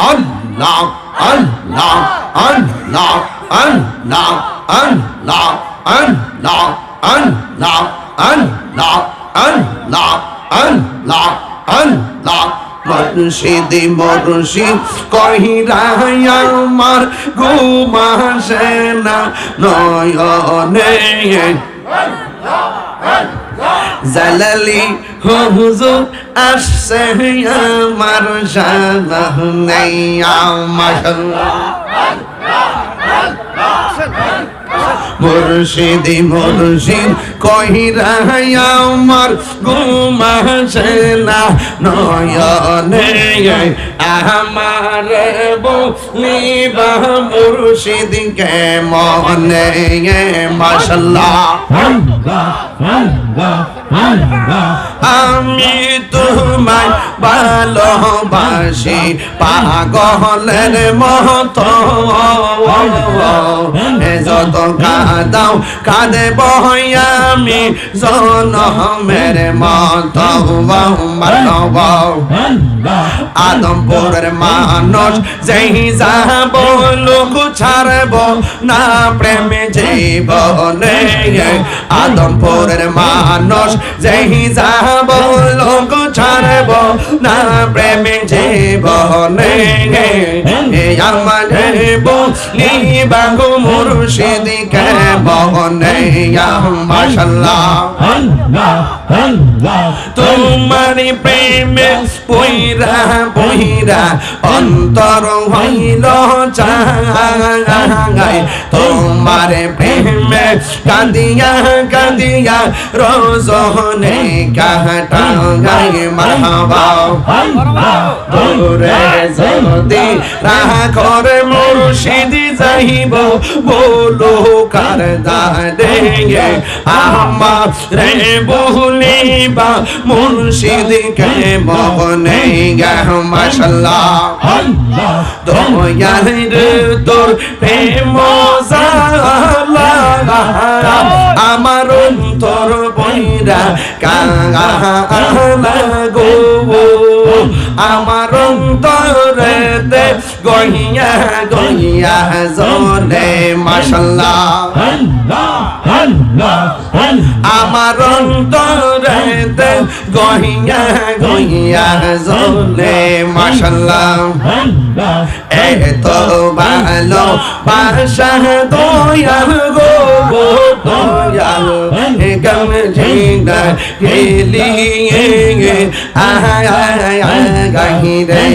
আল্লাহ আল্লাহ আল্লাহ আল্লাহ আল্লাহ আল্লাহ আল্লাহ আল্লাহ আল্লাহ আল্লাহ আল্লাহ মুর্শিদ মুর্শিদ কহিরা আমার ঘুম আসে না নয়নে জালালি হুজুর আসছে আমার সামনে আমার মুর্শিদ মুর্শিদ কহিরা আমার ঘুম আসে না নয়নে আমার বলিবা মুর্শিদ কে মনে মাশাআল্লাহ আমি তোমায় ভালোবাসি পাগলের মতো যত কাঁদাও কাঁদেব আমি জনমের মতো আদমপুরের মানুষ যেই যাব লোক ছাড়ব না প্রেমে জীবনে আদমপুরের মানুষ যেই যাব লোক ছাড়ব না প্রেমে জীবনে আমার বলি বাগো মুর্শিদ কে মনে মাশাআল্লাহ তোমারি প্রেমে পইরা পইরা অন্তর হইল চাই তোমার প্রেমে কাঁদিয়া কাঁদিয়া রোজনে কাটাই মারহাবা দূরে যদি রাখর মুর্শিদ যাইব বলো কার দারে আমার রে বলিবা মুর্শিদ কে মনে মাশাআল্লাহ দয়াল তোর প্রেম জালা আমার অন্তর বইরা কালা গো আমার অন্তরেতে গইয়া গইয়া জলে মাশাআল্লাহ আমার অন্তরেতে গইয়া গইয়া জলে মাশাআল্লাহ এত ভালো বাসা দয়াল গো দয়াল গম জিন্দা গেলিয়ে আয় আয় আয় গাহি রে